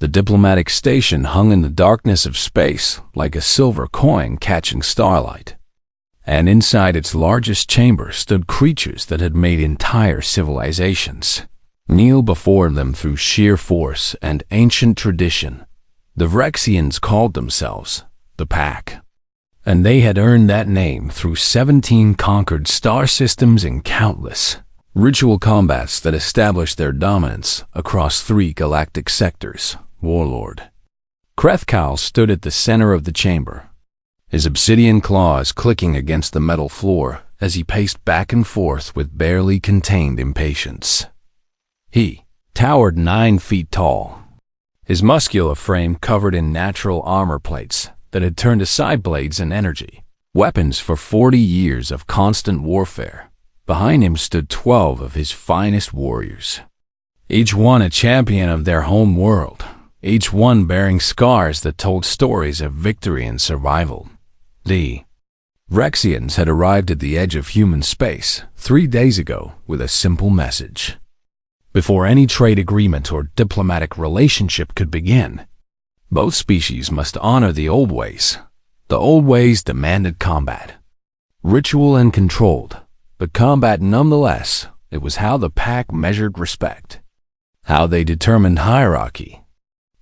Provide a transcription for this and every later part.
The diplomatic station hung in the darkness of space like a silver coin catching starlight. And inside its largest chamber stood creatures that had made entire civilizations kneel before them through sheer force and ancient tradition. The Vrexians called themselves the Pack, and they had earned that name through 17 conquered star systems and countless ritual combats that established their dominance across 3 galactic sectors. Warlord Krethkal stood at the center of the chamber, his obsidian claws clicking against the metal floor as he paced back and forth with barely contained impatience. He towered 9 feet tall, his muscular frame covered in natural armor plates that had turned to side blades and energy, weapons for 40 years of constant warfare. Behind him stood 12 of his finest warriors, each one a champion of their home world, each one bearing scars that told stories of victory and survival. The Vrexians had arrived at the edge of human space 3 days ago with a simple message. Before any trade agreement or diplomatic relationship could begin, both species must honor the old ways. The old ways demanded combat, ritual and controlled, but combat nonetheless. It was how the Pack measured respect, how they determined hierarchy,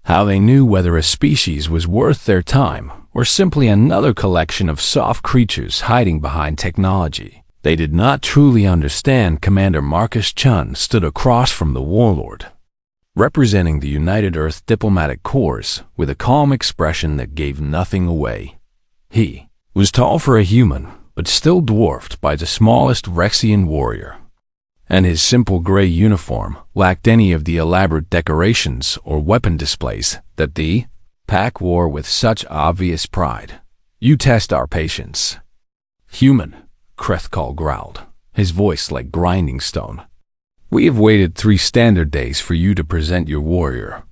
how they knew whether a species was worth their time or simply another collection of soft creatures hiding behind technology. They did not truly understand. Commander Marcus Chun stood across from the warlord, representing the United Earth Diplomatic Corps with a calm expression that gave nothing away. He was tall for a human, but still dwarfed by the smallest Vrexian warrior, and his simple gray uniform lacked any of the elaborate decorations or weapon displays that the Pack wore with such obvious pride. "You test our patience." "Human," Krethkal growled, his voice like grinding stone. "We have waited 3 standard days for you to present your warrior,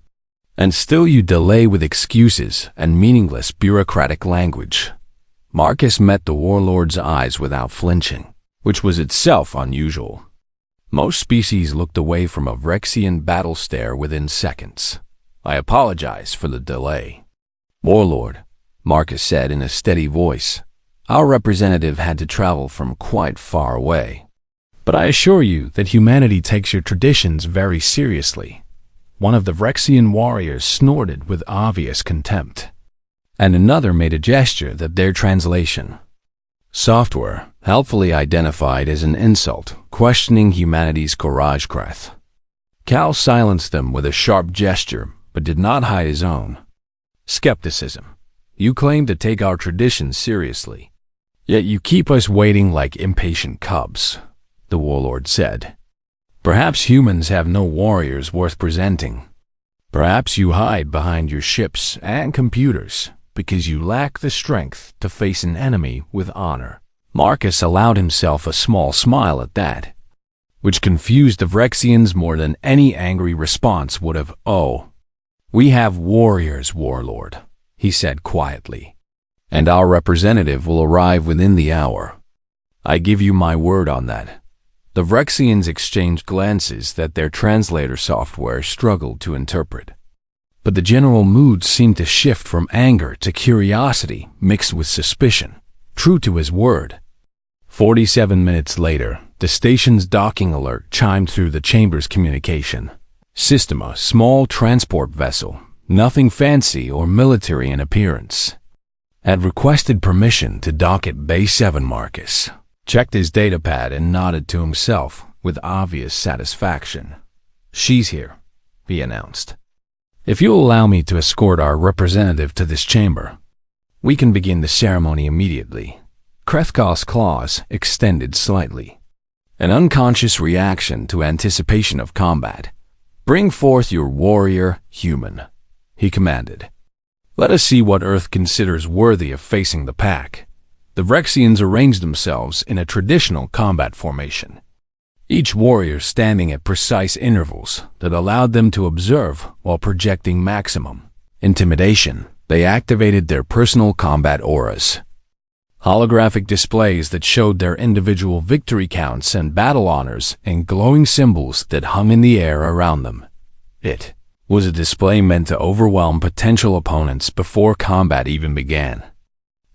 and still you delay with excuses and meaningless bureaucratic language." Marcus met the warlord's eyes without flinching, which was itself unusual. Most species looked away from a Vrexian battle stare within seconds. "I apologize for the delay, Warlord," Marcus said in a steady voice. "Our representative had to travel from quite far away. But I assure you that humanity takes your traditions very seriously." One of the Vrexian warriors snorted with obvious contempt, and another made a gesture that their translation software helpfully identified as an insult, questioning humanity's courage. Cal silenced them with a sharp gesture, but did not hide his own skepticism. "You claim to take our traditions seriously, yet you keep us waiting like impatient cubs," the warlord said. "Perhaps humans have no warriors worth presenting. Perhaps you hide behind your ships and computers because you lack the strength to face an enemy with honor." Marcus allowed himself a small smile at that, which confused the Vrexians more than any angry response would have. "Oh, we have warriors, Warlord," he said quietly, "and our representative will arrive within the hour. I give you my word on that." The Vrexians exchanged glances that their translator software struggled to interpret, but the general mood seemed to shift from anger to curiosity mixed with suspicion. True to his word. 47 minutes later, the station's docking alert chimed through the chamber's communication system. A small transport vessel, nothing fancy or military in appearance, had requested permission to dock at Bay 7. Marcus checked his datapad and nodded to himself with obvious satisfaction. "She's here," he announced. "If you'll allow me to escort our representative to this chamber, we can begin the ceremony immediately." Krethkal's claws extended slightly, an unconscious reaction to anticipation of combat. "Bring forth your warrior, human," he commanded. "Let us see what Earth considers worthy of facing the Pack." The Vrexians arranged themselves in a traditional combat formation, each warrior standing at precise intervals that allowed them to observe while projecting maximum intimidation. They activated their personal combat auras, holographic displays that showed their individual victory counts and battle honors and glowing symbols that hung in the air around them. It was a display meant to overwhelm potential opponents before combat even began.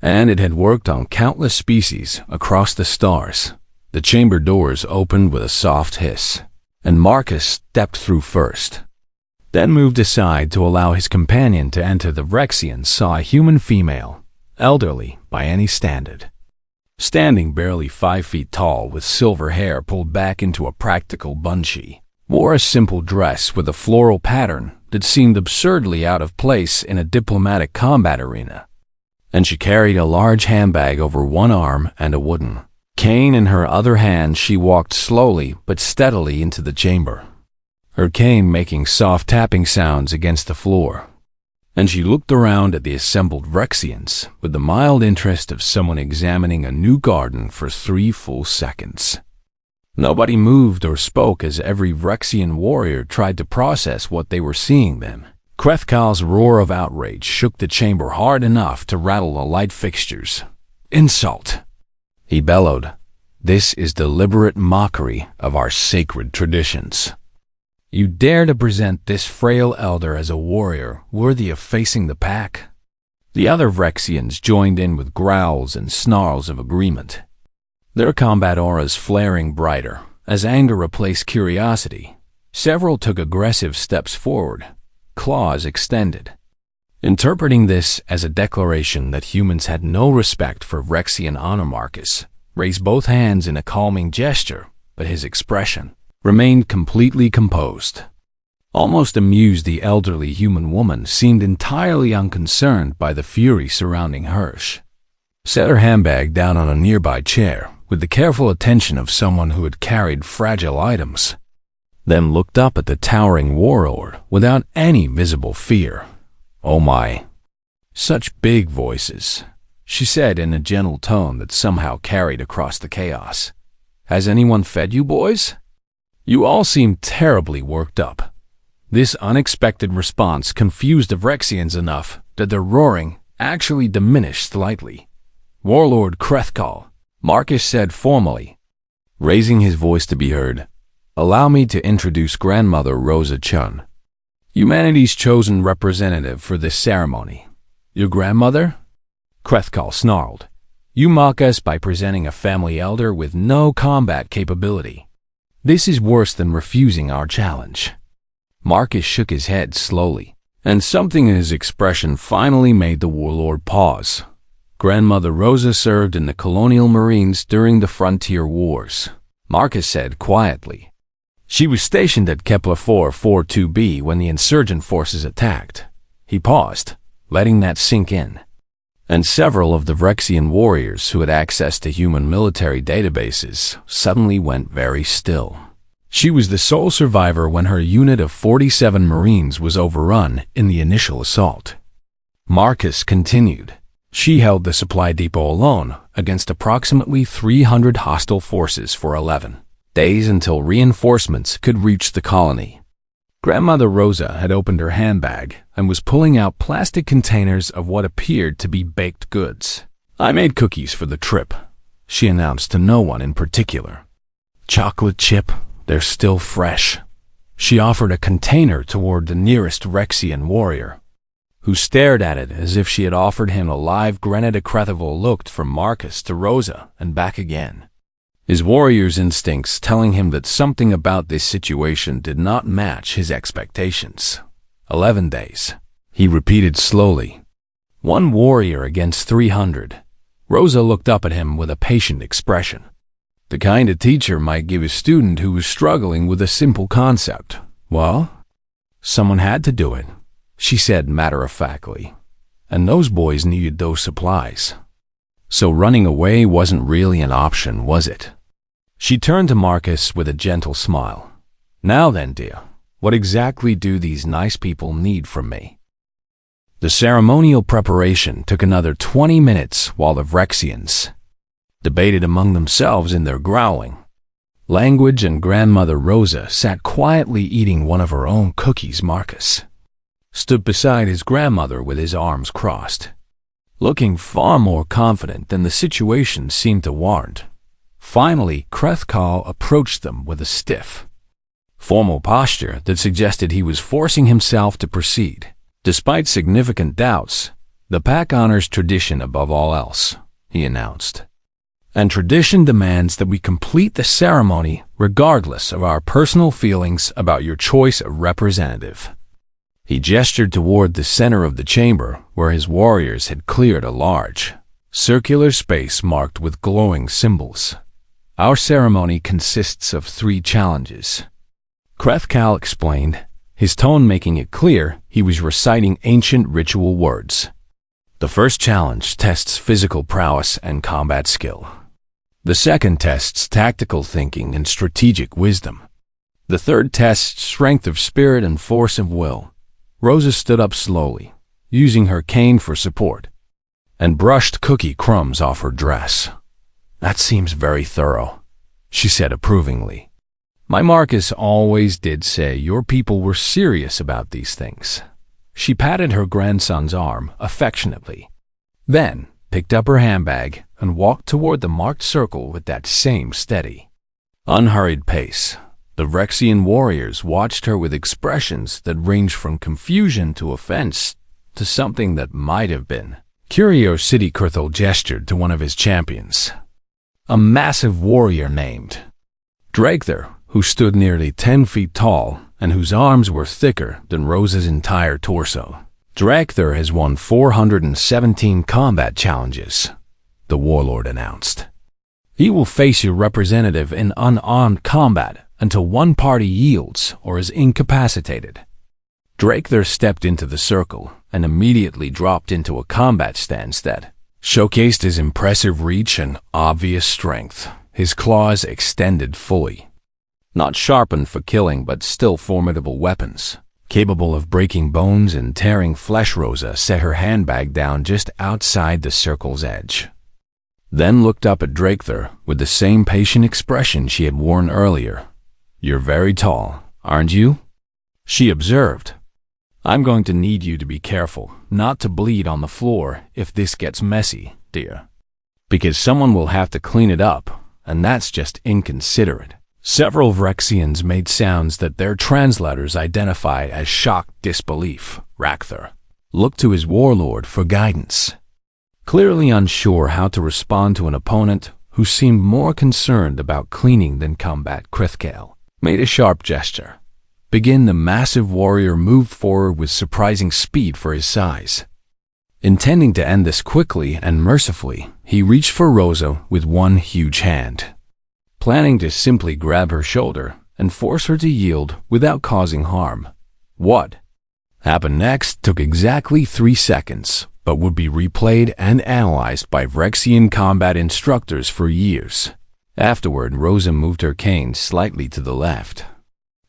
And it had worked on countless species across the stars. The chamber doors opened with a soft hiss, and Marcus stepped through first, then moved aside to allow his companion to enter. The Rexians saw a human female, elderly by any standard, standing barely 5 feet tall with silver hair pulled back into a practical bun. She wore a simple dress with a floral pattern that seemed absurdly out of place in a diplomatic combat arena, and she carried a large handbag over one arm and a wooden cane in her other hand. She walked slowly but steadily into the chamber, her cane making soft tapping sounds against the floor, and she looked around at the assembled Rexians with the mild interest of someone examining a new garden for 3 full seconds. Nobody moved or spoke as every Rexian warrior tried to process what they were seeing. Then Krethkal's roar of outrage shook the chamber hard enough to rattle the light fixtures. "Insult!" he bellowed. "This is deliberate mockery of our sacred traditions. You dare to present this frail elder as a warrior worthy of facing the pack?" The other Rexians joined in with growls and snarls of agreement, their combat auras flaring brighter as anger replaced curiosity. Several took aggressive steps forward, claws extended, interpreting this as a declaration that humans had no respect for Rexian honor. Marcus raised both hands in a calming gesture, but his expression remained completely composed. Almost amused, the elderly human woman seemed entirely unconcerned by the fury surrounding her. She set her handbag down on a nearby chair with the careful attention of someone who had carried fragile items, then looked up at the towering warlord without any visible fear. "Oh my, such big voices," she said in a gentle tone that somehow carried across the chaos. "Has anyone fed you boys? You all seem terribly worked up." This unexpected response confused the Rexians enough that their roaring actually diminished slightly. "Warlord Krethkal," Marcus said formally, raising his voice to be heard, "allow me to introduce Grandmother Rosa Chun, humanity's chosen representative for this ceremony." "Your grandmother?" Krethkal snarled. "You mock us by presenting a family elder with no combat capability. This is worse than refusing our challenge." Marcus shook his head slowly, and something in his expression finally made the warlord pause. "Grandmother Rosa served in the Colonial Marines during the Frontier Wars," Marcus said quietly. "She was stationed at Kepler 442b when the insurgent forces attacked." He paused, letting that sink in, and several of the Rexian warriors who had access to human military databases suddenly went very still. "She was the sole survivor when her unit of 47 Marines was overrun in the initial assault," Marcus continued. "She held the supply depot alone against approximately 300 hostile forces for 11 days until reinforcements could reach the colony." Grandmother Rosa had opened her handbag and was pulling out plastic containers of what appeared to be baked goods. "I made cookies for the trip," she announced to no one in particular. "Chocolate chip, they're still fresh." She offered a container toward the nearest Rexian warrior, who stared at it as if she had offered him a live grenade. Krethval looked from Marcus to Rosa and back again, his warrior's instincts telling him that something about this situation did not match his expectations. 11 days, he repeated slowly. "One warrior against 300. Rosa looked up at him with a patient expression. The kind of teacher might give a student who was struggling with a simple concept. "Well, someone had to do it," she said matter-of-factly, "and those boys needed those supplies. So running away wasn't really an option, was it?" She turned to Marcus with a gentle smile. "Now then, dear, what exactly do these nice people need from me?" The ceremonial preparation took another 20 minutes while the Rexians debated among themselves in their growling language, and Grandmother Rosa sat quietly eating one of her own cookies. Marcus stood beside his grandmother with his arms crossed, looking far more confident than the situation seemed to warrant. Finally, Krethkal approached them with a stiff, formal posture that suggested he was forcing himself to proceed. Despite significant doubts, the pack honors tradition above all else, he announced. And tradition demands that we complete the ceremony regardless of our personal feelings about your choice of representative. He gestured toward the center of the chamber where his warriors had cleared a large, circular space marked with glowing symbols. Our ceremony consists of 3 challenges. Krethkal explained, his tone making it clear he was reciting ancient ritual words. The first challenge tests physical prowess and combat skill. The second tests tactical thinking and strategic wisdom. The third tests strength of spirit and force of will. Rosa stood up slowly, using her cane for support, and brushed cookie crumbs off her dress. That seems very thorough, she said approvingly. My Marcus always did say your people were serious about these things. She patted her grandson's arm affectionately, then picked up her handbag and walked toward the marked circle with that same steady, unhurried pace. The Vrexian warriors watched her with expressions that ranged from confusion to offense to something that might have been curiosity. Kurthal gestured to one of his champions, a massive warrior named Drakthar, who stood nearly 10 feet tall and whose arms were thicker than Rosa's entire torso. Drakthar has won 417 combat challenges, the warlord announced. He will face your representative in unarmed combat until one party yields or is incapacitated. Drakthar stepped into the circle and immediately dropped into a combat stance that showcased his impressive reach and obvious strength, his claws extended fully. Not sharpened for killing but still formidable weapons, capable of breaking bones and tearing flesh. Rosa set her handbag down just outside the circle's edge, then looked up at Drakthar with the same patient expression she had worn earlier. You're very tall, aren't you? She observed. I'm going to need you to be careful not to bleed on the floor if this gets messy, dear. Because someone will have to clean it up, and that's just inconsiderate. Several Vrexians made sounds that their translators identified as shocked disbelief. Rakthar looked to his warlord for guidance, clearly unsure how to respond to an opponent who seemed more concerned about cleaning than combat. Krithkal made a sharp gesture. The massive warrior moved forward with surprising speed for his size. Intending to end this quickly and mercifully, he reached for Rosa with one huge hand, planning to simply grab her shoulder and force her to yield without causing harm. What happened next took exactly 3 seconds, but would be replayed and analyzed by Vrexian combat instructors for years. Afterward, Rosa moved her cane slightly to the left,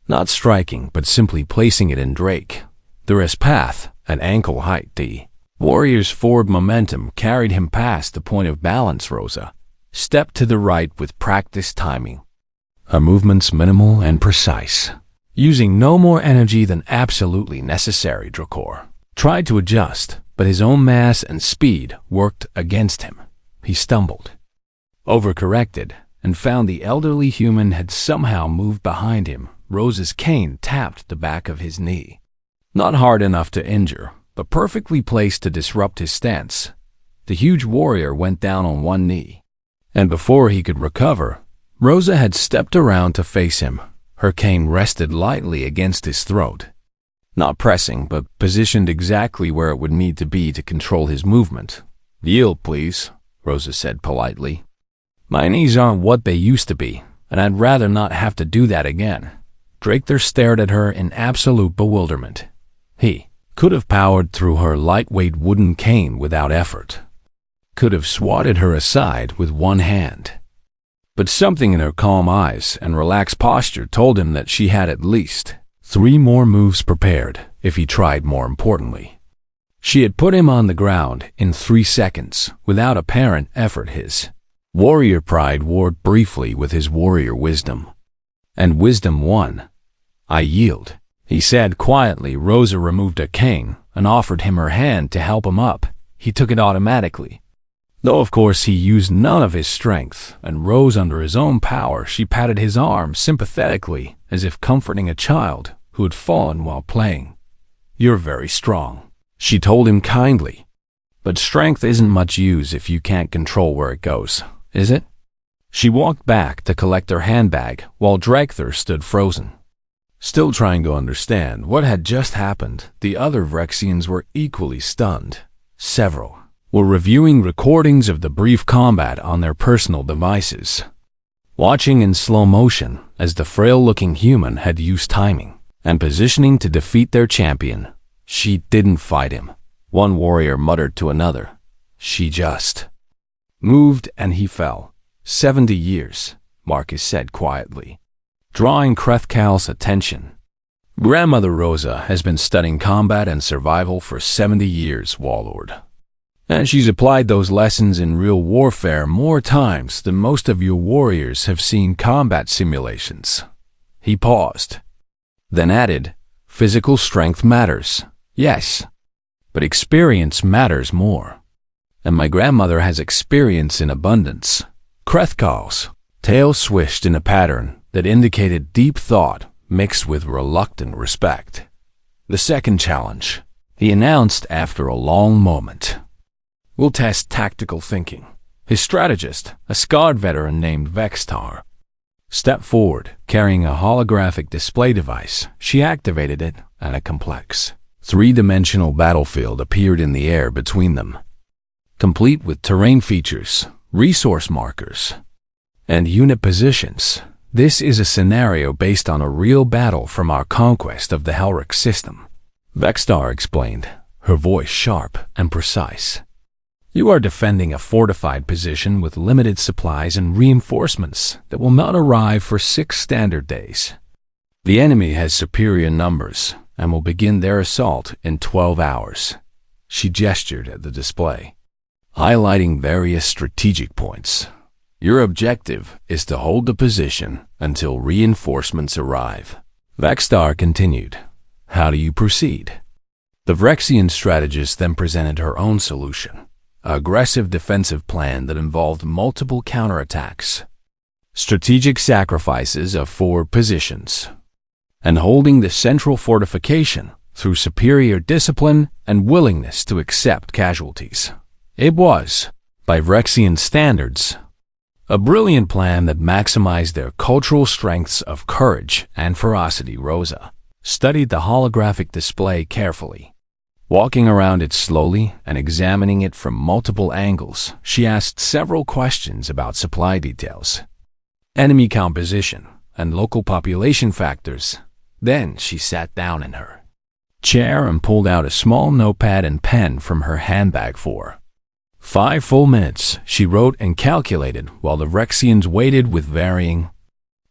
not striking but simply placing it in Drakth's path at ankle height. The warrior's forward momentum carried him past the point of balance. Rosa stepped to the right with practiced timing, her movements minimal and precise, using no more energy than absolutely necessary. Drakor tried to adjust, but his own mass and speed worked against him. He stumbled, overcorrected, and found the elderly human had somehow moved behind him. Rosa's cane tapped the back of his knee, not hard enough to injure, but perfectly placed to disrupt his stance. The huge warrior went down on one knee, and before he could recover, Rosa had stepped around to face him. Her cane rested lightly against his throat, not pressing, but positioned exactly where it would need to be to control his movement. Yield, please, Rosa said politely. My knees aren't what they used to be, and I'd rather not have to do that again. Drakthar stared at her in absolute bewilderment. He could have powered through her lightweight wooden cane without effort, could have swatted her aside with one hand. But something in her calm eyes and relaxed posture told him that she had at least 3 more moves prepared if he tried. More importantly, she had put him on the ground in 3 seconds without apparent effort. His warrior pride warred briefly with his warrior wisdom, and wisdom won. I yield, he said quietly. Rosa removed a cane and offered him her hand to help him up. He took it automatically, Though of course he used none of his strength and rose under his own power, she patted his arm sympathetically as if comforting a child who had fallen while playing. "You're very strong," she told him kindly. "But strength isn't much use if you can't control where it goes, is it?" She walked back to collect her handbag while Drakthor stood frozen. Still trying to understand what had just happened, the other Vrexians were equally stunned. Several were reviewing recordings of the brief combat on their personal devices, watching in slow motion as the frail-looking human had used timing and positioning to defeat their champion. "She didn't fight him," one warrior muttered to another. "She just moved and he fell." 70 years, Marcus said quietly, drawing Krethkal's attention. "Grandmother Rosa has been studying combat and survival for 70 years, Warlord. And she's applied those lessons in real warfare more times than most of your warriors have seen combat simulations." He paused, then added, "Physical strength matters, yes, but experience matters more. And my grandmother has experience in abundance." Krethkal's tail swished in a pattern that indicated deep thought mixed with reluctant respect. "The second challenge," he announced after a long moment, "will test tactical thinking." His strategist, a scarred veteran named Vextar, stepped forward, carrying a holographic display device. She activated it, and a complex, three-dimensional battlefield appeared in the air between them, complete with terrain features, resource markers, and unit positions. "This is a scenario based on a real battle from our conquest of the Helric system," Vextar explained, her voice sharp and precise. "You are defending a fortified position with limited supplies and reinforcements that will not arrive for 6 standard days. The enemy has superior numbers and will begin their assault in 12 hours. She gestured at the display, highlighting various strategic points. "Your objective is to hold the position until reinforcements arrive." Vextar continued, "How do you proceed?" The Vrexian strategist then presented her own solution, an aggressive defensive plan that involved multiple counterattacks, strategic sacrifices of forward positions, and holding the central fortification through superior discipline and willingness to accept casualties. It was, by Vrexian standards, a brilliant plan that maximized their cultural strengths of courage and ferocity. Rosa studied the holographic display carefully. Walking around it slowly and examining it from multiple angles, she asked several questions about supply details, enemy composition, and local population factors. Then she sat down in her chair and pulled out a small notepad and pen from her handbag. For 5 full minutes, she wrote and calculated while the Vrexians waited with varying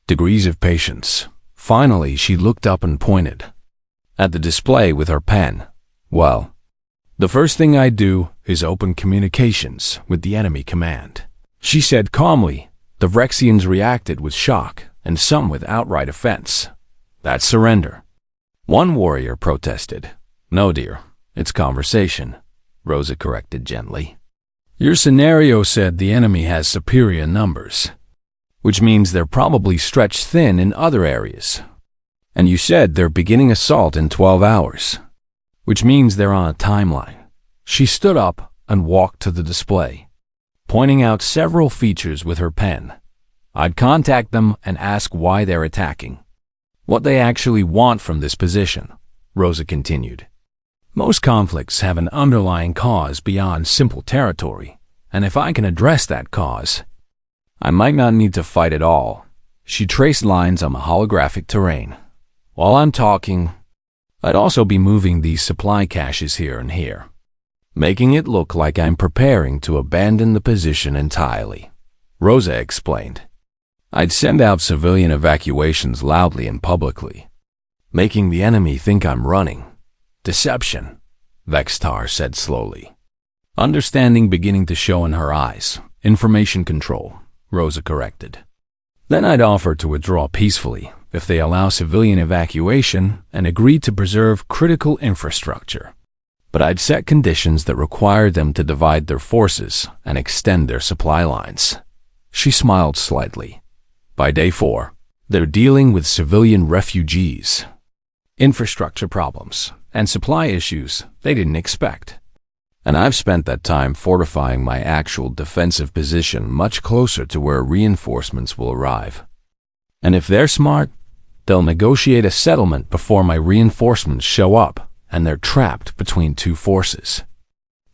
degrees of patience. Finally, she looked up and pointed at the display with her pen. "Well, the first thing I do is open communications with the enemy command," she said calmly. The Vrexians reacted with shock and some with outright offense. "That's surrender," one warrior protested. "No, dear, it's conversation," Rosa corrected gently. "Your scenario said the enemy has superior numbers, which means they're probably stretched thin in other areas. And you said they're beginning assault in 12 hours, which means they're on a timeline." She stood up and walked to the display, pointing out several features with her pen. "I'd contact them and ask why they're attacking, what they actually want from this position," Rosa continued. "Most conflicts have an underlying cause beyond simple territory, and if I can address that cause, I might not need to fight at all." She traced lines on the holographic terrain. "While I'm talking, I'd also be moving these supply caches here and here, making it look like I'm preparing to abandon the position entirely," Rosa explained. "I'd send out civilian evacuations loudly and publicly, making the enemy think I'm running." "Deception," Vextar said slowly, understanding beginning to show in her eyes. "Information control," Rosa corrected. "Then I'd offer to withdraw peacefully if they allow civilian evacuation and agree to preserve critical infrastructure. but I'd set conditions that required them to divide their forces and extend their supply lines. She smiled slightly. By day 4, they're dealing with civilian refugees, infrastructure problems, and supply issues they didn't expect. And I've spent that time fortifying my actual defensive position much closer to where reinforcements will arrive. And if they're smart, they'll negotiate a settlement before my reinforcements show up, and they're trapped between two forces.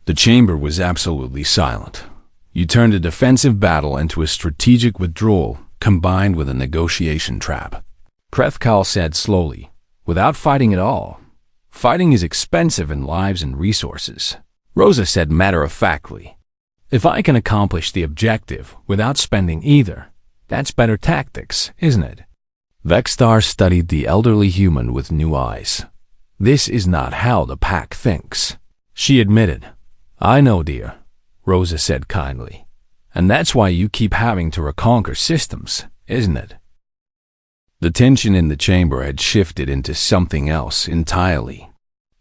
The chamber was absolutely silent. You turned a defensive battle into a strategic withdrawal combined with a negotiation trap. Krethkal said slowly, without fighting at all. Fighting is expensive in lives and resources. Rosa said matter-of-factly, if I can accomplish the objective without spending either, that's better tactics, isn't it? Vexstar studied the elderly human with new eyes. This is not how the pack thinks, she admitted. I know, dear, Rosa said kindly. And that's why you keep having to reconquer systems, isn't it? The tension in the chamber had shifted into something else entirely.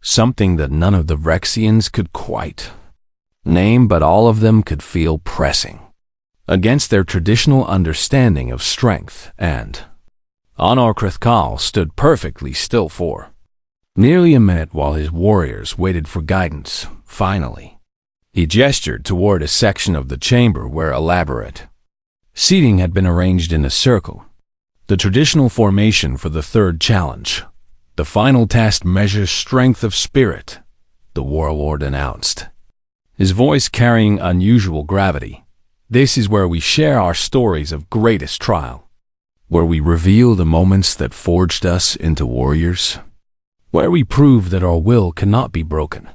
Something that none of the Vrexians could quite name, but all of them could feel pressing against their traditional understanding of strength, and Honor Krethkal stood perfectly still for nearly a minute while his warriors waited for guidance. Finally, he gestured toward a section of the chamber where elaborate seating had been arranged in a circle, the traditional formation for the third challenge. The final test measures strength of spirit, the warlord announced, his voice carrying unusual gravity. This is where we share our stories of greatest trial, where we reveal the moments that forged us into warriors, where we prove that our will cannot be broken.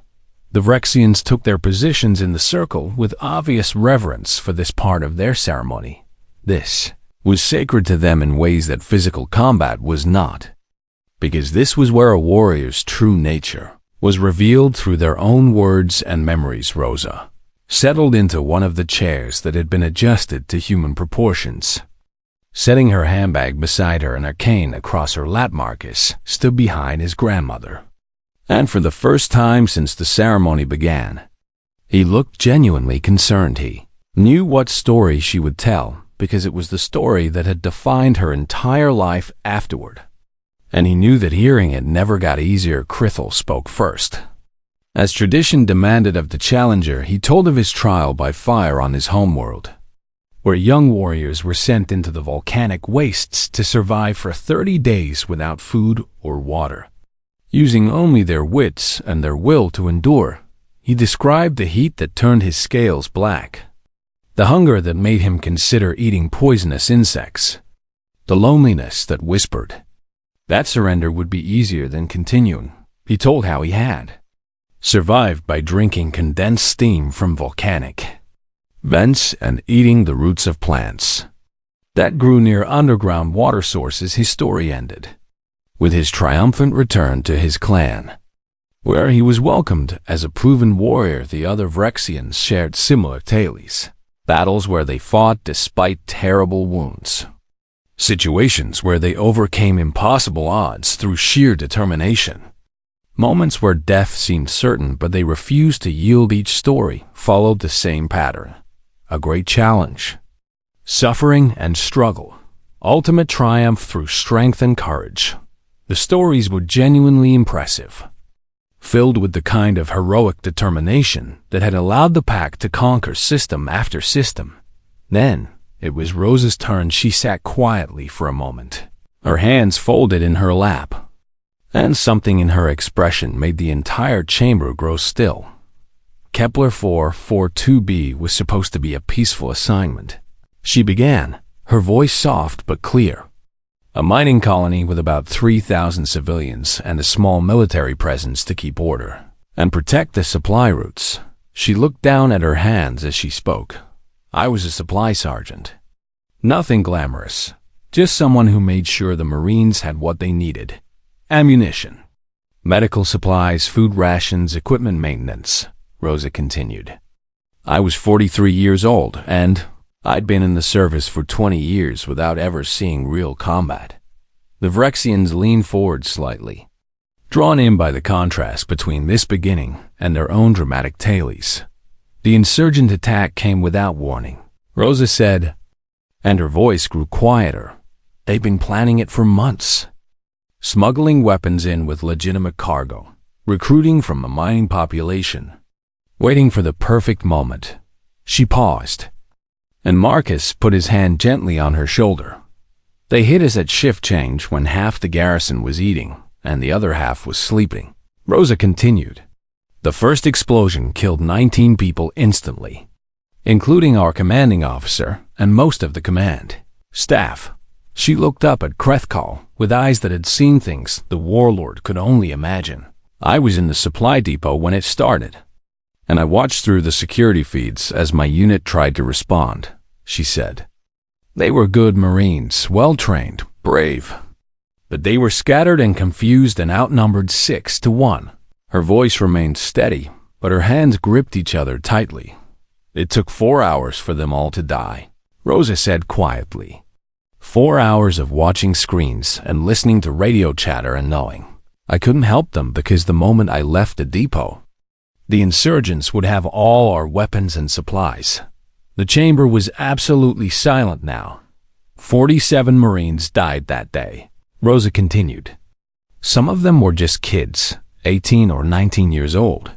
The Vrexians took their positions in the circle with obvious reverence for this part of their ceremony. This was sacred to them in ways that physical combat was not, because this was where a warrior's true nature was revealed through their own words and memories. Rosa settled into one of the chairs that had been adjusted to human proportions. Setting her handbag beside her and her cane across her lap, Marcus stood behind his grandmother. And for the first time since the ceremony began, he looked genuinely concerned. He knew what story she would tell, because it was the story that had defined her entire life afterward. And he knew that hearing it never got easier. Krithal spoke first. As tradition demanded of the challenger, he told of his trial by fire on his homeworld, where young warriors were sent into the volcanic wastes to survive for 30 days without food or water, using only their wits and their will to endure. He described the heat that turned his scales black, the hunger that made him consider eating poisonous insects, the loneliness that whispered that surrender would be easier than continuing. He told how he had survived by drinking condensed steam from volcanic vents and eating the roots of plants that grew near underground water sources. His story ended with his triumphant return to his clan, where he was welcomed as a proven warrior. The other Vrexians shared similar tales, battles where they fought despite terrible wounds, situations where they overcame impossible odds through sheer determination, moments where death seemed certain but they refused to yield. Each story followed the same pattern: a great challenge, suffering and struggle, ultimate triumph through strength and courage. The stories were genuinely impressive, filled with the kind of heroic determination that had allowed the pack to conquer system after system. Then it was Rosa's turn. She sat quietly for a moment, her hands folded in her lap, and something in her expression made the entire chamber grow still. Kepler 442b was supposed to be a peaceful assignment. She began, her voice soft but clear. A mining colony with about 3,000 civilians and a small military presence to keep order and protect the supply routes. She looked down at her hands as she spoke. I was a supply sergeant. Nothing glamorous, just someone who made sure the Marines had what they needed: ammunition, medical supplies, food rations, equipment maintenance, Rosa continued. I was 43 years old, and I'd been in the service for 20 years without ever seeing real combat. The Vrexians leaned forward slightly, drawn in by the contrast between this beginning and their own dramatic tales. The insurgent attack came without warning, Rosa said, and her voice grew quieter. They've been planning it for months. Smuggling weapons in with legitimate cargo, recruiting from the mining population, waiting for the perfect moment. She paused, and Marcus put his hand gently on her shoulder. They hit us at shift change when half the garrison was eating and the other half was sleeping. Rosa continued. The first explosion killed 19 people instantly, including our commanding officer and most of the command staff. She looked up at Krethkal with eyes that had seen things the warlord could only imagine. I was in the supply depot when it started, and I watched through the security feeds as my unit tried to respond, she said. They were good Marines, well-trained, brave. But they were scattered and confused and outnumbered 6-1. Her voice remained steady, but her hands gripped each other tightly. It took 4 hours for them all to die, Rosa said quietly. 4 hours of watching screens and listening to radio chatter and knowing I couldn't help them because the moment I left the depot, the insurgents would have all our weapons and supplies. The chamber was absolutely silent now. 47 Marines died that day, Rosa continued. Some of them were just kids, 18 or 19 years old.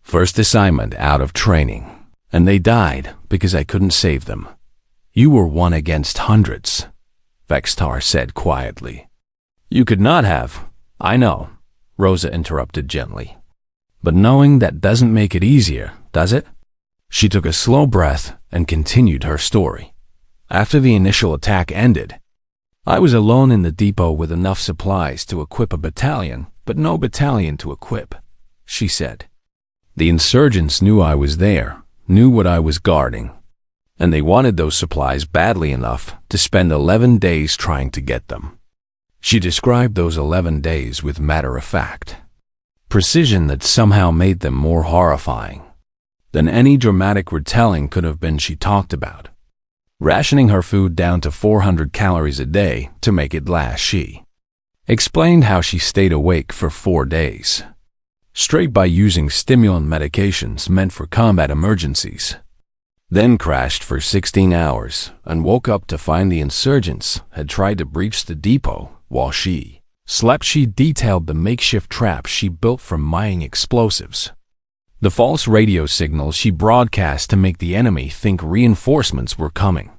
First assignment out of training, and they died because I couldn't save them. You were one against hundreds, Vextar said quietly. You could not have. I know, Rosa interrupted gently. But knowing that doesn't make it easier, does it? She took a slow breath and continued her story. After the initial attack ended, I was alone in the depot with enough supplies to equip a battalion, but no battalion to equip, she said. The insurgents knew I was there, knew what I was guarding, and they wanted those supplies badly enough to spend 11 days trying to get them. She described those 11 days with matter-of-fact precision that somehow made them more horrifying than any dramatic retelling could have been. She talked about rationing her food down to 400 calories a day to make it last. She explained how she stayed awake for 4 days straight by using stimulant medications meant for combat emergencies, then crashed for 16 hours and woke up to find the insurgents had tried to breach the depot while she slept. She detailed the makeshift trap she built from mining explosives, the false radio signals she broadcast to make the enemy think reinforcements were coming,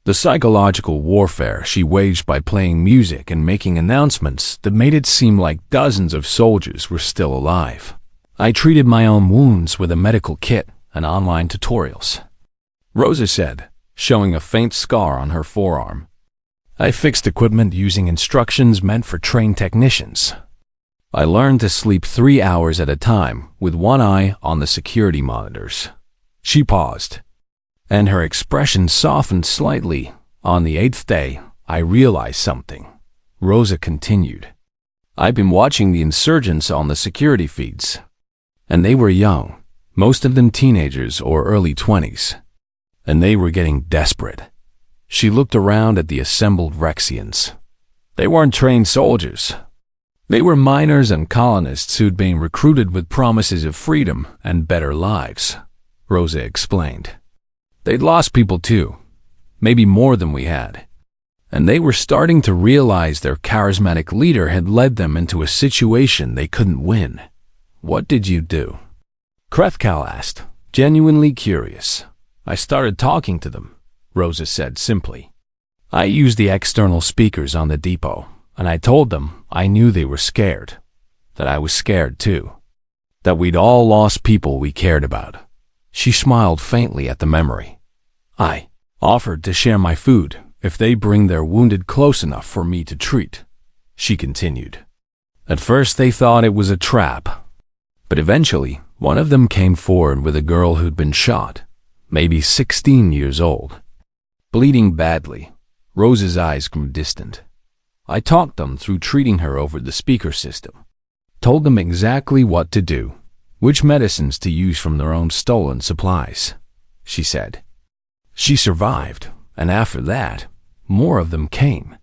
the psychological warfare she waged by playing music and making announcements that made it seem like dozens of soldiers were still alive. I treated my own wounds with a medical kit and online tutorials, Rosa said, showing a faint scar on her forearm. I fixed equipment using instructions meant for trained technicians. I learned to sleep 3 hours at a time with one eye on the security monitors. She paused, and her expression softened slightly. On the 8th day, I realized something, Rosa continued. I've been watching the insurgents on the security feeds, and they were young, most of them teenagers or early 20s, and they were getting desperate. She looked around at the assembled Rexians. They weren't trained soldiers. They were miners and colonists who'd been recruited with promises of freedom and better lives, Rosa explained. They'd lost people too, maybe more than we had, and they were starting to realize their charismatic leader had led them into a situation they couldn't win. What did you do? Krethkal asked, genuinely curious. I started talking to them, Rosa said simply. I used the external speakers on the depot, and I told them I knew they were scared, that I was scared too, that we'd all lost people we cared about. She smiled faintly at the memory. I offered to share my food if they bring their wounded close enough for me to treat, she continued. At first they thought it was a trap, but eventually one of them came forward with a girl who'd been shot, maybe 16 years old, bleeding badly. Rosa's eyes grew distant. I talked them through treating her over the speaker system, told them exactly what to do, which medicines to use from their own stolen supplies, she said. She survived, and after that, more of them came.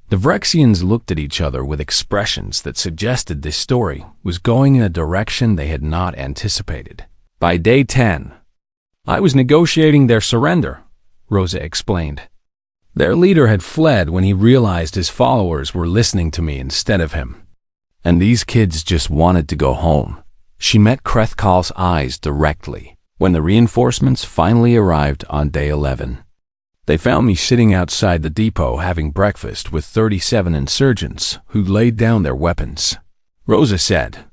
The Vrexians looked at each other with expressions that suggested this story was going in a direction they had not anticipated. By day 10, I was negotiating their surrender, Rosa explained. Their leader had fled when he realized his followers were listening to me instead of him. And these kids just wanted to go home. She met Krethkal's eyes directly when the reinforcements finally arrived on day 11. They found me sitting outside the depot having breakfast with 37 insurgents who laid down their weapons. Rosa said,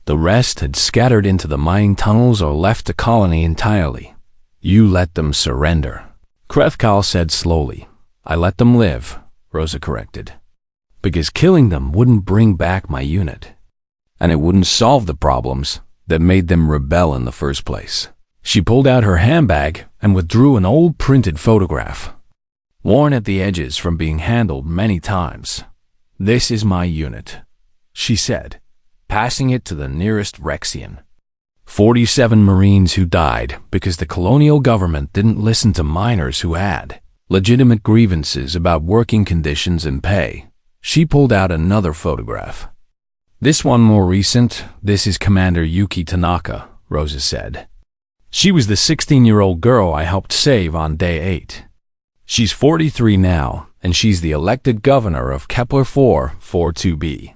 "The rest had scattered into the mining tunnels or left the colony entirely. You let them surrender." Krethkal said slowly, "I let them live," Rosa corrected, "because killing them wouldn't bring back my unit, and it wouldn't solve the problems that made them rebel in the first place." She pulled out her handbag and withdrew an old printed photograph, worn at the edges from being handled many times. "This is my unit," she said, passing it to the nearest Rexian. 47 Marines who died because the colonial government didn't listen to miners who had legitimate grievances about working conditions and pay. She pulled out another photograph. "This one more recent. This is Commander Yuki Tanaka," Rosa said. She was the 16-year-old girl I helped save on day 8. She's 43 now, and she's the elected governor of Kepler-4 42b,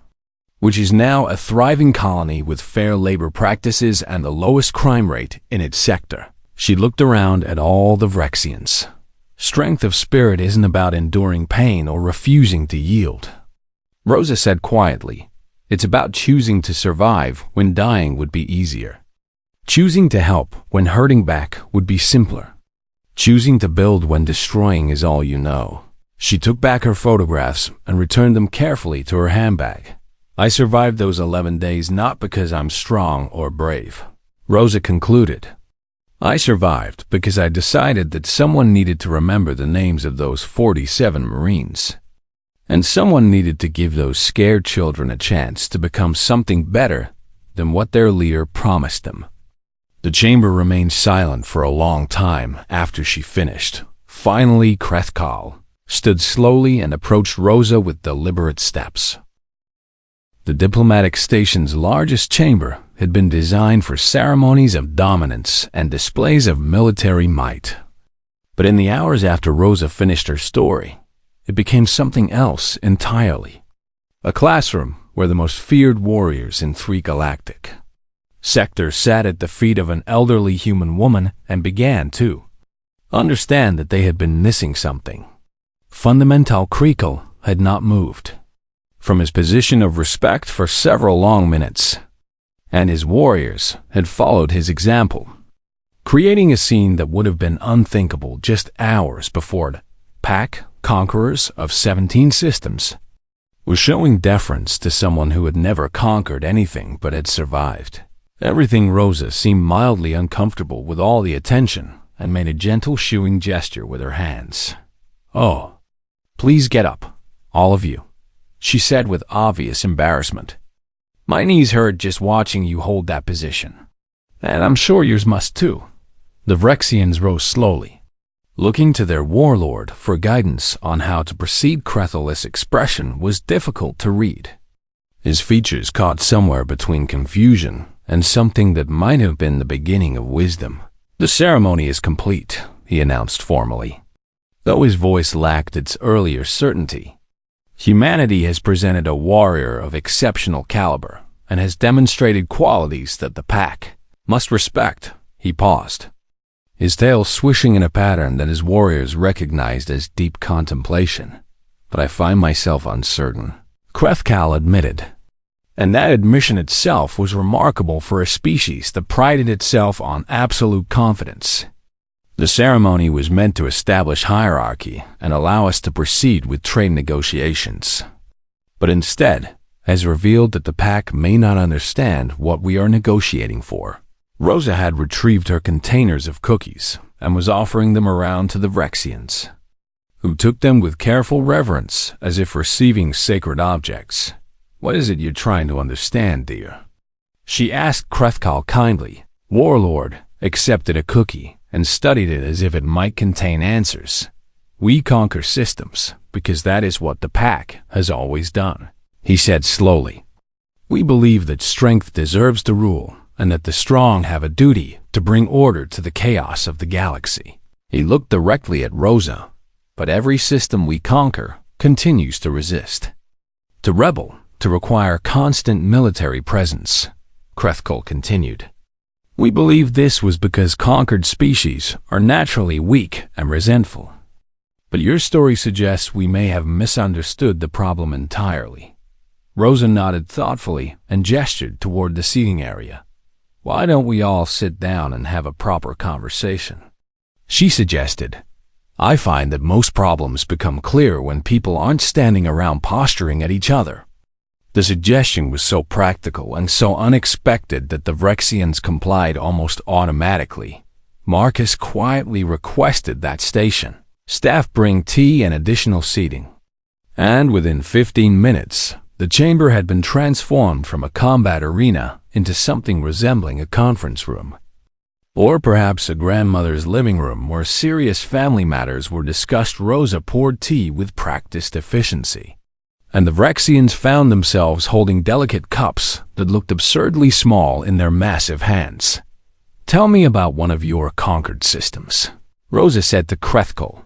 which is now a thriving colony with fair labor practices and the lowest crime rate in its sector. She looked around at all the Vrexians. Strength of spirit isn't about enduring pain or refusing to yield, Rosa said quietly. It's about choosing to survive when dying would be easier. Choosing to help when hurting back would be simpler. Choosing to build when destroying is all you know. She took back her photographs and returned them carefully to her handbag. "I survived those 11 days not because I'm strong or brave," Rosa concluded. "I survived because I decided that someone needed to remember the names of those 47 Marines. And someone needed to give those scared children a chance to become something better than what their leader promised them." The chamber remained silent for a long time after she finished. Finally, Krethkal stood slowly and approached Rosa with deliberate steps. The diplomatic station's largest chamber had been designed for ceremonies of dominance and displays of military might. But in the hours after Rosa finished her story, it became something else entirely. A classroom where the most feared warriors in 3 Galactic sectors sat at the feet of an elderly human woman and began to understand that they had been missing something. Fundamental Krekel had not moved from his position of respect for several long minutes, and his warriors had followed his example, creating a scene that would have been unthinkable just hours before the pack conquerors of 17 systems was showing deference to someone who had never conquered anything but had survived. Everything Rosa seemed mildly uncomfortable with all the attention and made a gentle shooing gesture with her hands. "Oh, please get up, all of you," she said with obvious embarrassment. "My knees hurt just watching you hold that position. And I'm sure yours must too." The Vrexians rose slowly, looking to their warlord for guidance on how to proceed. Krethal's expression was difficult to read. His features caught somewhere between confusion and something that might have been the beginning of wisdom. "The ceremony is complete," he announced formally, though his voice lacked its earlier certainty. "Humanity has presented a warrior of exceptional caliber and has demonstrated qualities that the pack must respect." He paused, his tail swishing in a pattern that his warriors recognized as deep contemplation. "But I find myself uncertain," Krethkal admitted. And that admission itself was remarkable for a species that prided itself on absolute confidence. The ceremony was meant to establish hierarchy and allow us to proceed with trade negotiations, but instead has revealed that the pack may not understand what we are negotiating for. Rosa had retrieved her containers of cookies and was offering them around to the Vrexians, who took them with careful reverence as if receiving sacred objects. "What is it you're trying to understand, dear?" she asked Krethkal kindly. Warlord accepted a cookie and studied it as if it might contain answers. We conquer systems because that is what the pack has always done, he said slowly. We believe that strength deserves to rule and that the strong have a duty to bring order to the chaos of the galaxy. He looked directly at Rosa, but every system we conquer continues to resist, to rebel, to require constant military presence, Krethkol continued. We believe this was because conquered species are naturally weak and resentful. But your story suggests we may have misunderstood the problem entirely. Rosa nodded thoughtfully and gestured toward the seating area. Why don't we all sit down and have a proper conversation? She suggested. I find that most problems become clear when people aren't standing around posturing at each other. The suggestion was so practical and so unexpected that the Vrexians complied almost automatically. Marcus quietly requested that station staff bring tea and additional seating. And within 15 minutes, the chamber had been transformed from a combat arena into something resembling a conference room. Or perhaps a grandmother's living room where serious family matters were discussed. Rosa poured tea with practiced efficiency, and the Vrexians found themselves holding delicate cups that looked absurdly small in their massive hands. Tell me about one of your conquered systems, Rosa said to Krethkol.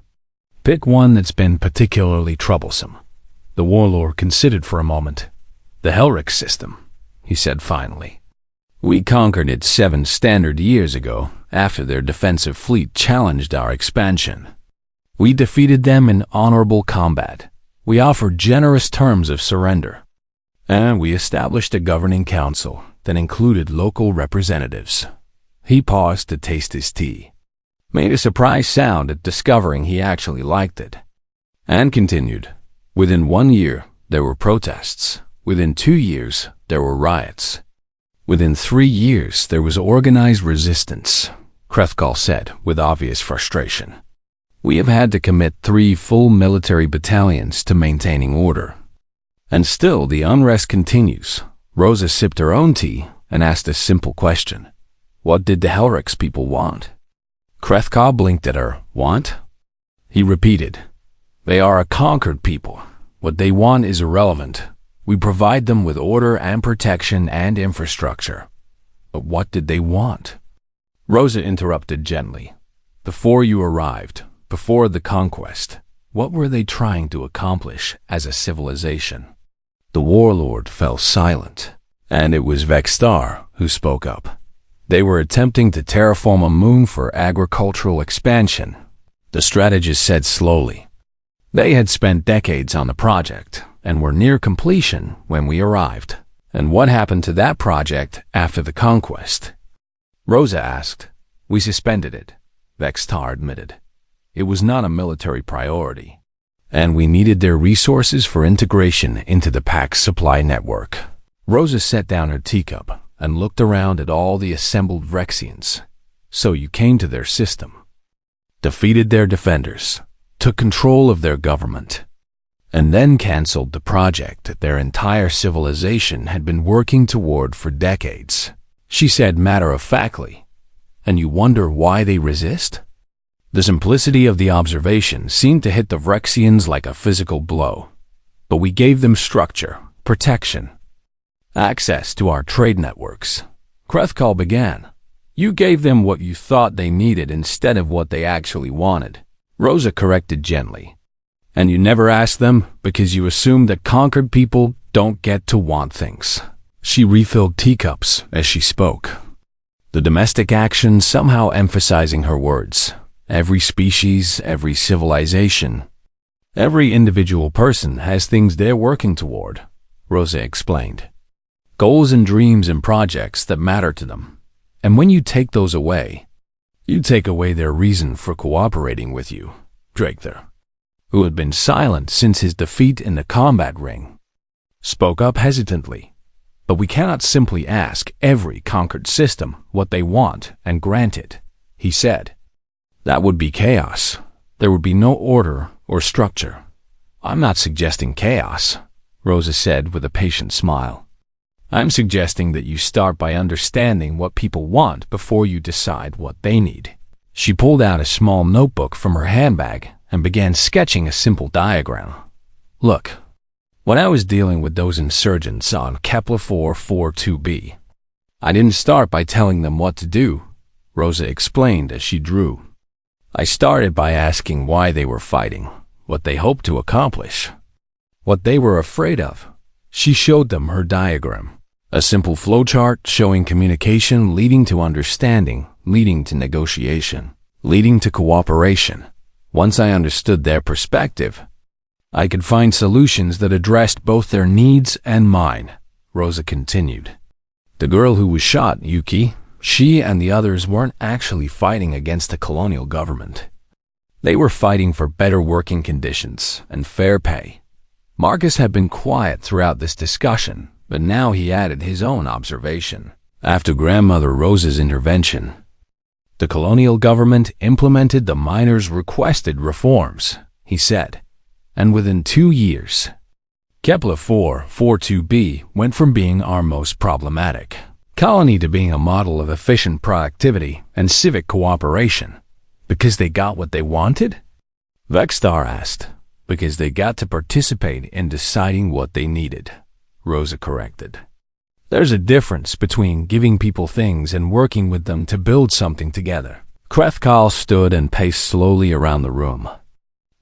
Pick one that's been particularly troublesome. The warlord considered for a moment. The Helrix system, he said finally. We conquered it 7 standard years ago, after their defensive fleet challenged our expansion. We defeated them in honorable combat. We offered generous terms of surrender. And we established a governing council that included local representatives. He paused to taste his tea, made a surprised sound at discovering he actually liked it, and continued. Within 1 year, there were protests. Within 2 years, there were riots. Within 3 years, there was organized resistance, Krethkol said with obvious frustration. We have had to commit 3 full military battalions to maintaining order. And still the unrest continues. Rosa sipped her own tea and asked a simple question. What did the Helrix people want? Krethkol blinked at her. Want? He repeated. They are a conquered people. What they want is irrelevant. We provide them with order and protection and infrastructure. But what did they want? Rosa interrupted gently. Before you arrived, before the conquest, what were they trying to accomplish as a civilization? The warlord fell silent, and it was Vexstar who spoke up. They were attempting to terraform a moon for agricultural expansion, the strategist said slowly. They had spent decades on the project and were near completion when we arrived. And what happened to that project after the conquest? Rosa asked. We suspended it, Vexstar admitted. It was not a military priority, and we needed their resources for integration into the pack's supply network. Rosa set down her teacup and looked around at all the assembled Vrexians. So you came to their system, defeated their defenders, took control of their government, and then canceled the project that their entire civilization had been working toward for decades, she said matter-of-factly. And you wonder why they resist? The simplicity of the observation seemed to hit the Vrexians like a physical blow. But we gave them structure, protection, access to our trade networks. Krethkol began. You gave them what you thought they needed instead of what they actually wanted, Rosa corrected gently. And you never asked them because you assumed that conquered people don't get to want things. She refilled teacups as she spoke, the domestic action somehow emphasizing her words. Every species, every civilization, every individual person has things they're working toward, Rosa explained. Goals and dreams and projects that matter to them. And when you take those away, you take away their reason for cooperating with you, Drakthar, who had been silent since his defeat in the combat ring, spoke up hesitantly. But we cannot simply ask every conquered system what they want and grant it, he said. That would be chaos. There would be no order or structure. I'm not suggesting chaos, Rosa said with a patient smile. I'm suggesting that you start by understanding what people want before you decide what they need. She pulled out a small notebook from her handbag and began sketching a simple diagram. Look, when I was dealing with those insurgents on Kepler 442b, I didn't start by telling them what to do, Rosa explained as she drew. I started by asking why they were fighting, what they hoped to accomplish, what they were afraid of. She showed them her diagram, a simple flowchart showing communication leading to understanding, leading to negotiation, leading to cooperation. Once I understood their perspective, I could find solutions that addressed both their needs and mine, Rosa continued. The girl who was shot, Yuki, she and the others weren't actually fighting against the colonial government. They were fighting for better working conditions and fair pay. Marcus had been quiet throughout this discussion, but now he added his own observation. After Grandmother Rosa's intervention, the colonial government implemented the miners' requested reforms, he said, and within 2 years, Kepler 442b went from being our most problematic colony to being a model of efficient productivity and civic cooperation. Because they got what they wanted? Vexstar asked. Because they got to participate in deciding what they needed, Rosa corrected. There's a difference between giving people things and working with them to build something together. Krethkal stood and paced slowly around the room,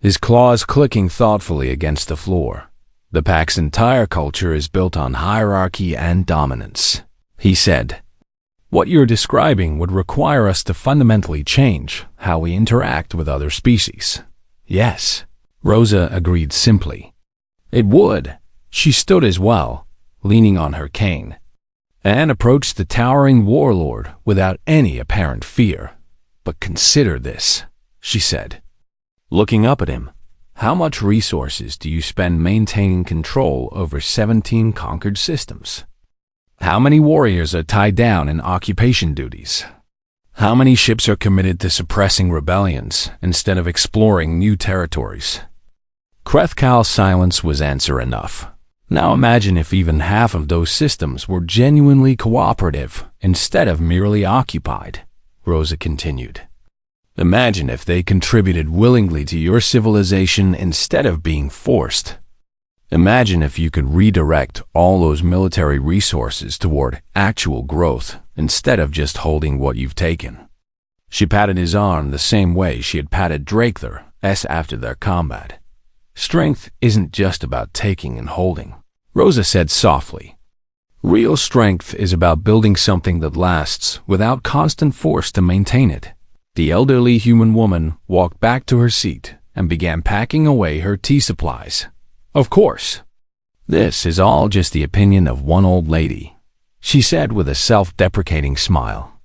his claws clicking thoughtfully against the floor. The pack's entire culture is built on hierarchy and dominance, he said. What you're describing would require us to fundamentally change how we interact with other species. Yes, Rosa agreed simply. It would. She stood as well, leaning on her cane, and approached the towering warlord without any apparent fear. But consider this, she said, looking up at him. How much resources do you spend maintaining control over 17 conquered systems? How many warriors are tied down in occupation duties? How many ships are committed to suppressing rebellions instead of exploring new territories? Krethkal's silence was answer enough. Now imagine if even half of those systems were genuinely cooperative instead of merely occupied, Rosa continued. Imagine if they contributed willingly to your civilization instead of being forced. Imagine if you could redirect all those military resources toward actual growth instead of just holding what you've taken. She patted his arm the same way she had patted Drakethar after their combat. Strength isn't just about taking and holding, Rosa said softly. Real strength is about building something that lasts without constant force to maintain it. The elderly human woman walked back to her seat and began packing away her tea supplies. Of course, this is all just the opinion of one old lady, she said with a self-deprecating smile.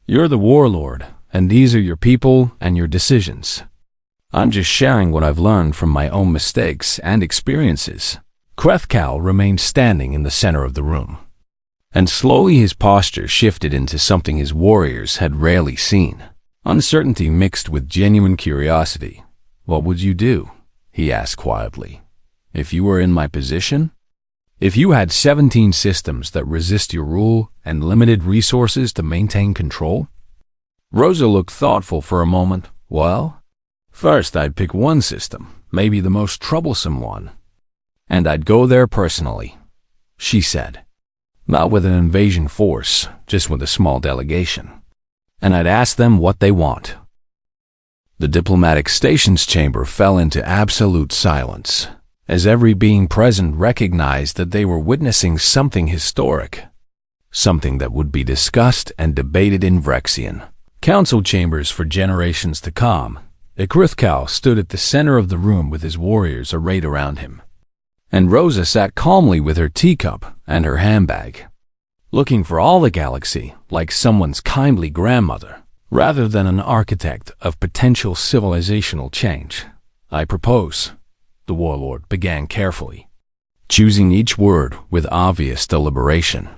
You're the warlord, and these are your people and your decisions. I'm just sharing what I've learned from my own mistakes and experiences. Krethkal remained standing in the center of the room, and slowly his posture shifted into something his warriors had rarely seen. Uncertainty mixed with genuine curiosity. What would you do? He asked quietly. If you were in my position? If you had 17 systems that resist your rule and limited resources to maintain control? Rosa looked thoughtful for a moment. Well, first I'd pick one system, maybe the most troublesome one. And I'd go there personally, she said. Not with an invasion force, just with a small delegation. And I'd ask them what they want. The diplomatic stations chamber fell into absolute silence, as every being present recognized that they were witnessing something historic, something that would be discussed and debated in Vrexian council chambers for generations to come. Krethkal stood at the center of the room with his warriors arrayed around him, and Rosa sat calmly with her teacup and her handbag, looking for all the galaxy like someone's kindly grandmother, rather than an architect of potential civilizational change. I propose, the warlord began carefully, choosing each word with obvious deliberation,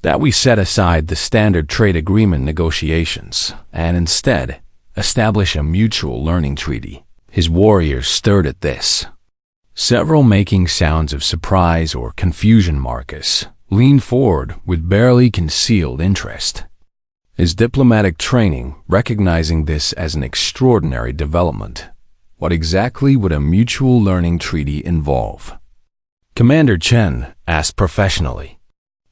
that we set aside the standard trade agreement negotiations and instead establish a mutual learning treaty. His warriors stirred at this, several making sounds of surprise or confusion. Marcus leaned forward with barely concealed interest, his diplomatic training recognizing this as an extraordinary development. What exactly would a mutual learning treaty involve? Commander Chen asked professionally,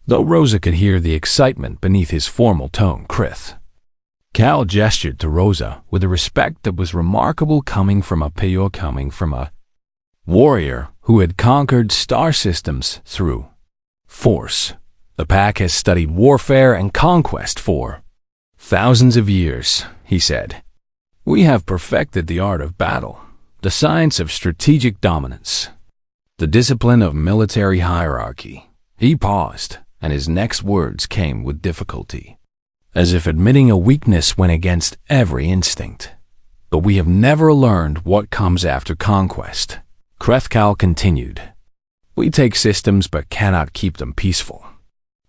though Rosa could hear the excitement beneath his formal tone. Cal gestured to Rosa with a respect that was remarkable, coming from a warrior who had conquered star systems through force. The pack has studied warfare and conquest for thousands of years, he said. We have perfected the art of battle, the science of strategic dominance, the discipline of military hierarchy. He paused, and his next words came with difficulty, as if admitting a weakness went against every instinct. But we have never learned what comes after conquest. Krethkal continued. We take systems but cannot keep them peaceful.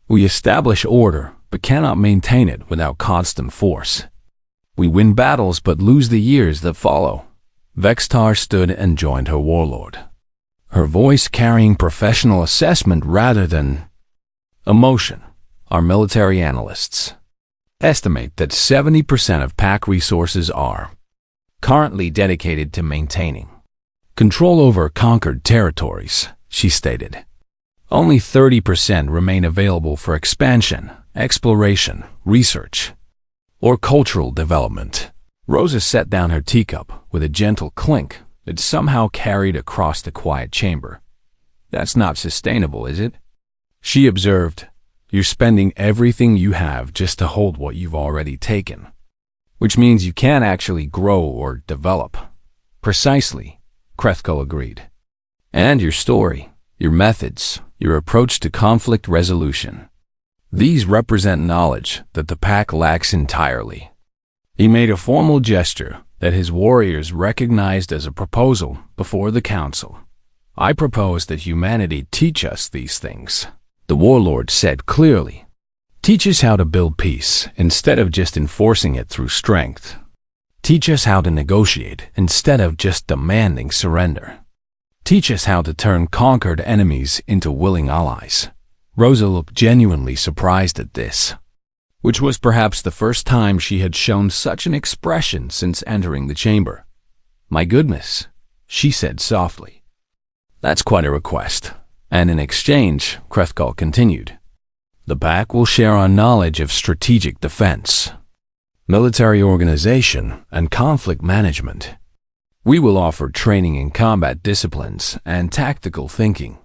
We establish order but cannot maintain it without constant force. We win battles but lose the years that follow. Vextar stood and joined her warlord, her voice carrying professional assessment rather than emotion. Our military analysts estimate that 70% of pack resources are currently dedicated to maintaining control over conquered territories, she stated. Only 30% remain available for expansion, exploration, research, or cultural development. Rosa set down her teacup with a gentle clink that somehow carried across the quiet chamber. That's not sustainable, is it? She observed. You're spending everything you have just to hold what you've already taken, which means you can't actually grow or develop. Precisely, Krethko agreed. And your story, your methods, your approach to conflict resolution. These represent knowledge that the pack lacks entirely. He made a formal gesture that his warriors recognized as a proposal before the council. I propose that humanity teach us these things, the warlord said clearly. Teach us how to build peace instead of just enforcing it through strength. Teach us how to negotiate instead of just demanding surrender. Teach us how to turn conquered enemies into willing allies. Rosa looked genuinely surprised at this, which was perhaps the first time she had shown such an expression since entering the chamber. My goodness, she said softly. That's quite a request. And in exchange, Krethkal continued, the pack will share our knowledge of strategic defense, military organization, and conflict management. We will offer training in combat disciplines and tactical thinking,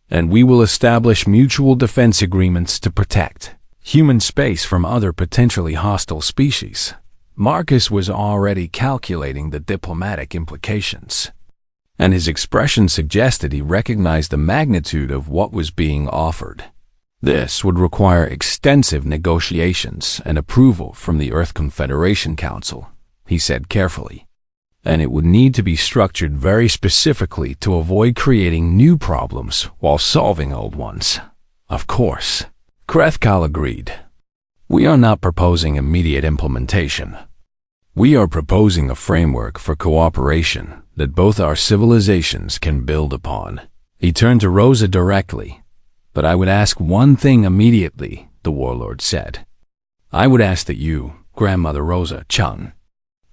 and we will establish mutual defense agreements to protect human space from other potentially hostile species. Marcus was already calculating the diplomatic implications, and his expression suggested he recognized the magnitude of what was being offered. This would require extensive negotiations and approval from the Earth Confederation Council, he said carefully, and it would need to be structured very specifically to avoid creating new problems while solving old ones. Of course, Krethkal agreed. We are not proposing immediate implementation. We are proposing a framework for cooperation that both our civilizations can build upon. He turned to Rosa directly. But I would ask one thing immediately, the warlord said. I would ask that you, Grandmother Rosa Chung,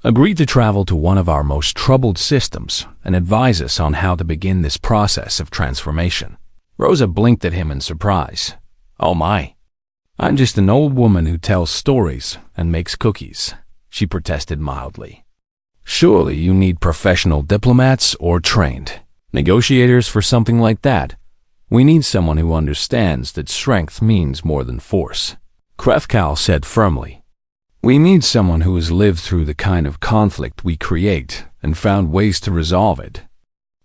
agree to travel to one of our most troubled systems and advise us on how to begin this process of transformation. Rosa blinked at him in surprise. Oh my. I'm just an old woman who tells stories and makes cookies, she protested mildly. Surely you need professional diplomats or trained negotiators for something like that. We need someone who understands that strength means more than force, Krethkal said firmly. We need someone who has lived through the kind of conflict we create and found ways to resolve it.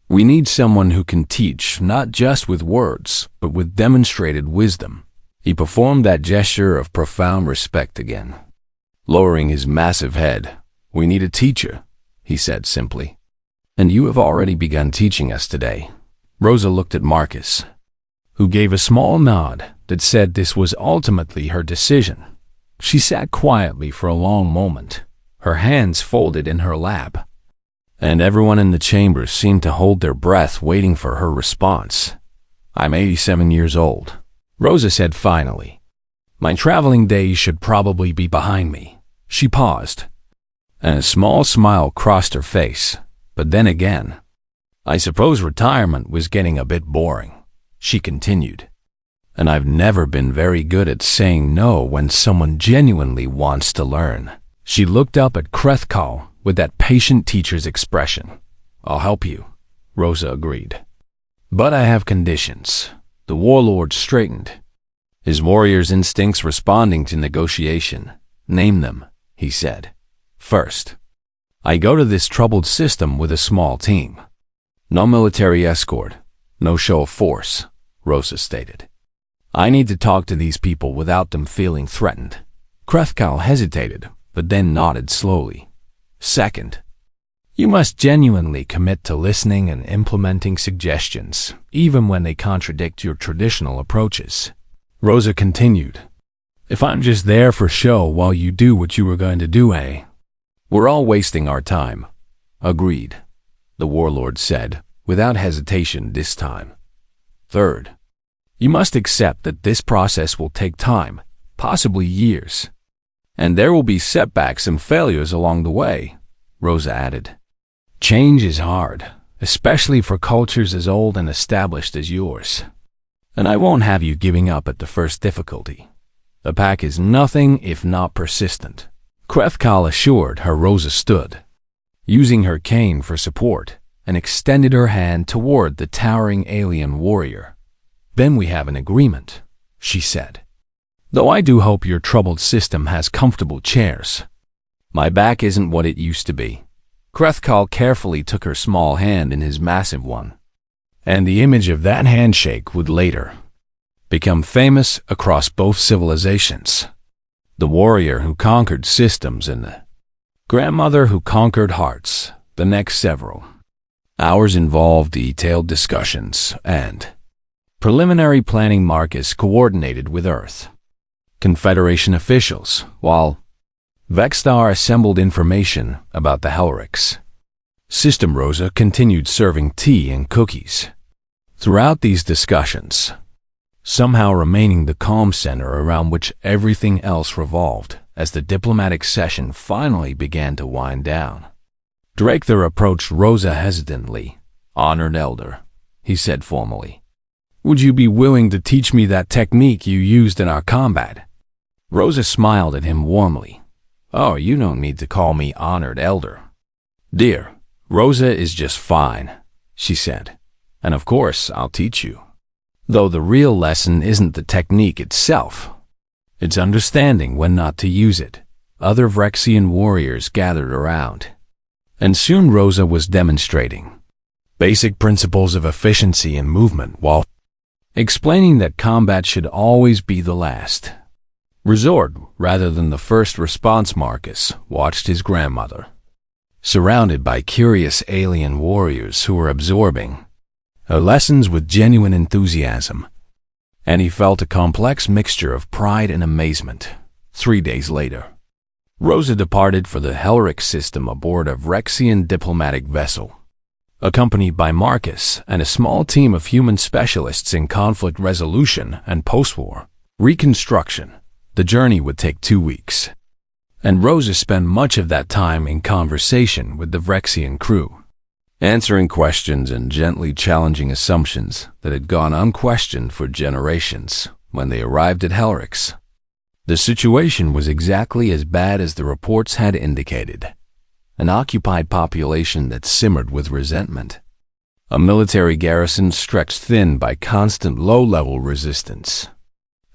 We need someone who can teach not just with words, but with demonstrated wisdom. He performed that gesture of profound respect again. Lowering his massive head, we need a teacher, he said simply. And you have already begun teaching us today. Rosa looked at Marcus, who gave a small nod that said this was ultimately her decision. She sat quietly for a long moment, her hands folded in her lap, and everyone in the chamber seemed to hold their breath waiting for her response. I'm 87 years old, Rosa said finally. My traveling days should probably be behind me. She paused, and a small smile crossed her face. But then again, I suppose retirement was getting a bit boring, she continued. And I've never been very good at saying no when someone genuinely wants to learn. She looked up at Krethkal with that patient teacher's expression. I'll help you, Rosa agreed. But I have conditions. The warlord straightened, his warrior's instincts responding to negotiation. Name them, he said. First, I go to this troubled system with a small team. No military escort, no show of force, Rosa stated. I need to talk to these people without them feeling threatened. Krethkal hesitated, but then nodded slowly. Second, you must genuinely commit to listening and implementing suggestions, even when they contradict your traditional approaches. Rosa continued. If I'm just there for show while you do what you were going to do, we're all wasting our time. Agreed, the warlord said, without hesitation this time. Third, you must accept that this process will take time, possibly years. And there will be setbacks and failures along the way, Rosa added. Change is hard, especially for cultures as old and established as yours. And I won't have you giving up at the first difficulty. The pack is nothing if not persistent. Krethkal assured her. Rosa stood, using her cane for support, and extended her hand toward the towering alien warrior. Then we have an agreement, she said. Though I do hope your troubled system has comfortable chairs. My back isn't what it used to be. Krethkal carefully took her small hand in his massive one. And the image of that handshake would later become famous across both civilizations. The warrior who conquered systems and the grandmother who conquered hearts. The next several hours involved detailed discussions and preliminary planning. Marcus coordinated with Earth Confederation officials, while Vexstar assembled information about the Helrix system. Rosa continued serving tea and cookies throughout these discussions, somehow remaining the calm center around which everything else revolved. As the diplomatic session finally began to wind down, Drakethar approached Rosa hesitantly. Honored Elder, he said formally. Would you be willing to teach me that technique you used in our combat? Rosa smiled at him warmly. Oh, you don't need to call me Honored Elder. Dear, Rosa is just fine, she said. And of course, I'll teach you. Though the real lesson isn't the technique itself. It's understanding when not to use it. Other Vrexian warriors gathered around. And soon Rosa was demonstrating basic principles of efficiency and movement while explaining that combat should always be the last resort rather than the first response. Marcus watched his grandmother, surrounded by curious alien warriors who were absorbing her lessons with genuine enthusiasm, and he felt a complex mixture of pride and amazement. 3 days later, Rosa departed for the Helrix system aboard a Vrexian diplomatic vessel. Accompanied by Marcus and a small team of human specialists in conflict resolution and post-war reconstruction, the journey would take 2 weeks. And Rosa spent much of that time in conversation with the Vrexian crew, answering questions and gently challenging assumptions that had gone unquestioned for generations. When they arrived at Helrix, the situation was exactly as bad as the reports had indicated. An occupied population that simmered with resentment. A military garrison stretched thin by constant low-level resistance.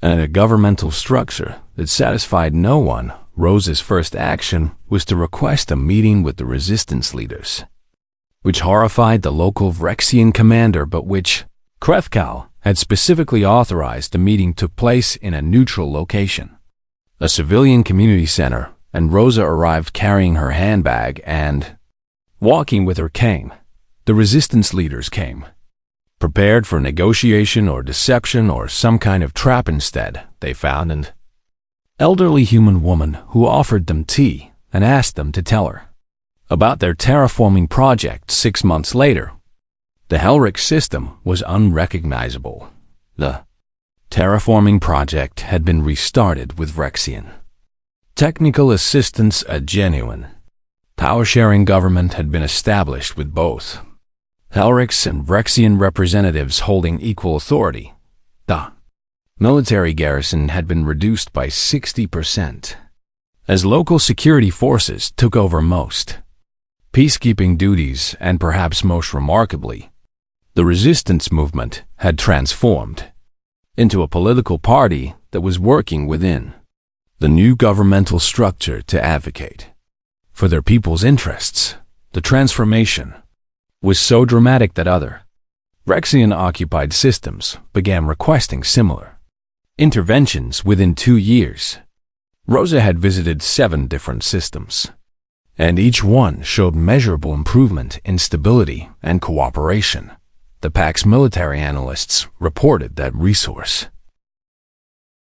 And a governmental structure that satisfied no one. Rosa's first action was to request a meeting with the resistance leaders, which horrified the local Vrexian commander, but which Krethkal had specifically authorized. The meeting took place in a neutral location, a civilian community center, and Rosa arrived carrying her handbag and walking with her cane. The resistance leaders came, prepared for negotiation or deception or some kind of trap. Instead, they found an elderly human woman who offered them tea and asked them to tell her about their terraforming project. 6 months later, the Helrix system was unrecognizable. The terraforming project had been restarted with Vrexian technical assistance, a genuine Power-sharing government had been established with both Helrix and Vrexian representatives holding equal authority. The military garrison had been reduced by 60%, as local security forces took over most peacekeeping duties, and perhaps most remarkably, the resistance movement had transformed into a political party that was working within the new governmental structure to advocate for their people's interests. The transformation was so dramatic that other Vrexian-occupied systems began requesting similar interventions within 2 years. Rosa had visited 7 different systems, and each one showed measurable improvement in stability and cooperation. The PAC's military analysts reported that resource